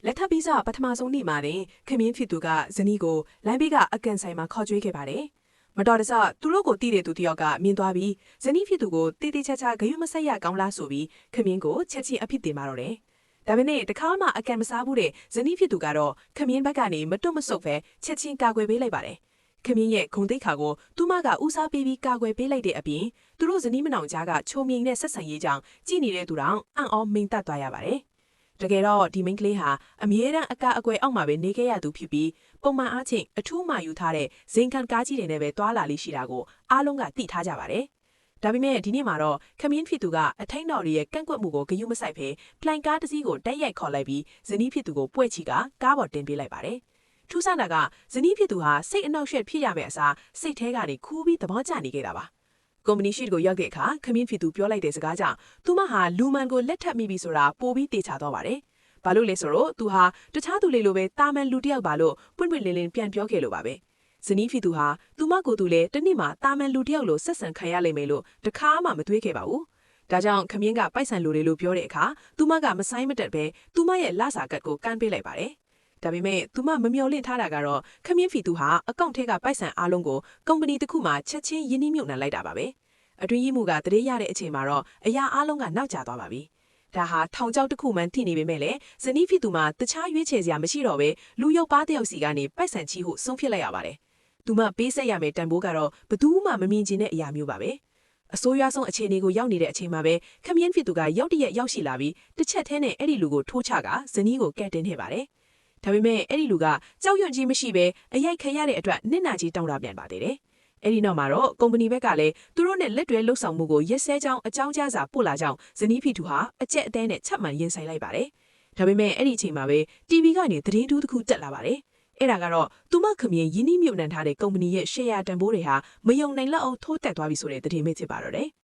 လက်ထပ်ပြီးစပထမဆုံးနေ့မှာတင်ခမင်းဖြစ်သူကဇနီးကိုလမ်းဘေးကအကန်ဆိုင်မှာခေါ်ကြွေးခဲ့ပါတယ်။မတော်တဆသူတို့ကိုတီးတဲ့သူတယောက်ကမြင်သွားပြီးဇနီးဖြစ်သူကိုတေးသေးချာချာဂယုမဆက်ရကောင်းလားဆိုပြီးခမင်းကိုချက်ချင်းအဖြစ်တင်มาတော့တယ်။ဒါပေမဲ့တခါမှအကန်မစားဘူးတဲ့ဇနီးဖြစ်သူကတော့ခမင်းဘက်ကနေမတွတ်မဆုတ်ပဲချက်ချင်းကာကွယ်ပေးလိုက်ပါတယ်။ခမင်းရဲ့ဂုံတိတ်ခါကိုသူမကဦးစားပေးပြီးကာကွယ်ပေးလိုက်တဲ့အပြင်သူတို့ဇနီးမနောင်ကြားကချုံမြိန်နဲ့ဆက်ဆံရေးကြောင့်ကြည်နေတဲ့သူတောင်အံ့ဩမိန်တက်သွားရပါတယ်။တကယ်တော့ဒီမိန်းကလေးဟာအမြဲတမ်းအကာအကွယ်အောက်မှာပဲနေခဲ့ရသူဖြစ်ပြီးပုံမှန်အားဖြင့်အထူးမှယူထားတဲ့ဇင်ခံကားကြီးတွေနဲ့ပဲတွာလာလေးရှိတာကိုအားလုံးကသိထားကြပါတယ်။ဒါပေမဲ့ဒီနေ့မှာတော့ခမင်းဖြစ်သူကအထိန်တော်ရဲ့ကန့်ကွက်မှုကိုဂရုမစိုက်ဘဲပလိုင်ကားတစ်စီးကိုတိုက်ရိုက်ခေါ်လိုက်ပြီးဇနီးဖြစ်သူကိုပွက်ချီကကားပေါ်တင်ပေးလိုက်ပါတယ်။ထူးဆန်းတာကဇနီးဖြစ်သူဟာစိတ်အနှောက်အယှက်ဖြစ်ရမယ့်အစားစိတ်ထဲကနေခူးပြီးသဘောကျနေခဲ့တာပါ။ကုမ္ပဏီရှိကိုရောက်တဲ့အခါခမင်းဖြစ်သူပြောလိုက်တဲ့စကားကြောင့်သူမဟာလူမှန်ကိုလက်ထပ်မိပြီဆိုတာပိုပြီးတေချာသွားပါတယ်။ဘာလို့လဲဆိုတော့သူဟာတခြားသူလေးလိုပဲတာမန်လူတစ်ယောက်ပါလို့ပွင့်ပွင့်လင်းလင်းပြန်ပြောခဲ့လို့ပါပဲ။ဇနီးဖြစ်သူဟာသူမကိုယ်သူလည်းတနေ့မှတာမန်လူတစ်ယောက်လိုဆက်ဆံခံရလိမ့်မယ်လို့တခါမှမတွေးခဲ့ပါဘူး။ဒါကြောင့်ခမင်းကပိုက်ဆံလူတွေလို့ပြောတဲ့အခါသူမကမဆိုင်မတက်ပဲသူမရဲ့လစာကတ်ကိုကမ်းပေးလိုက်ပါတယ်။ဒါပေမဲ့သူမမမျှော်လင့်ထားတာကတော့ခမင်းဖီသူဟာအကောင့်ထဲကပိုက်ဆံအားလုံးကိုကုမ္ပဏီတစ်ခုမှချက်ချင်းရင်းနှီးမြှုပ်နှံလိုက်တာပါပဲ။အတွင်းရေးမှုကတရေရတဲ့အချိန်မှာတော့အရာအားလုံးကနောက်ကျသွားပါပြီ။ဒါဟာထောင်ချောက်တစ်ခုမှထိနေပေမဲ့လည်းဇနီးဖြစ်သူမှာတခြားရွေးချယ်စရာမရှိတော့ပဲလူရုပ်ပါးတယောက်စီကနေပိုက်ဆံချီဟုဆုံးဖြတ်လိုက်ရပါတယ်။သူမပေးဆက်ရမယ့်တန်ဖိုးကတော့ဘသူမှမမြင်ချင်တဲ့အရာမျိုးပါပဲ။အစိုးရဆုံးအခြေအနေကိုရောက်နေတဲ့အချိန်မှာပဲခမင်းဖြစ်သူကရောက်တရက်ရောက်ရှိလာပြီးတစ်ချက်ထဲနဲ့အဲ့ဒီလူကိုထိုးချကဇနီးကိုကဲတင်နေပါတယ်။ဒါပေမဲ့အဲ့ဒီလူကကြောက်ရွံ့ခြင်းမရှိပဲအရိုက်ခံရတဲ့အတွက်နစ်နာကြီးတောင်းတပြန်ပါသေးတယ်။အဲ့ဒီနောက်မှာတော့ကုမ္ပဏီဘက်ကလည်းသူတို့နဲ့လက်တွဲလှုပ်ဆောင်မှုကိုရက်စဲကြောင်းအကြောင်းကြားစာပို့လာကြောင်းဇနီးဖီတူဟာအကြက်အသေးနဲ့ချက်မှန်ရင်ဆိုင်လိုက်ပါတယ်။ဒါပေမဲ့အဲ့ဒီအချိန်မှာပဲ TV ကနေသတင်းတူးတစ်ခုတက်လာပါတယ်။အဲ့ဒါကတော့သူမခမင်းရင်းနှီးမြှုပ်နှံထားတဲ့ကုမ္ပဏီရဲ့ရှယ်ယာတန်ဖိုးတွေဟာမယုံနိုင်လောက်အောင်ထိုးတက်သွားပြီဆိုတဲ့သတင်းပဲဖြစ်ပါတော့တယ်။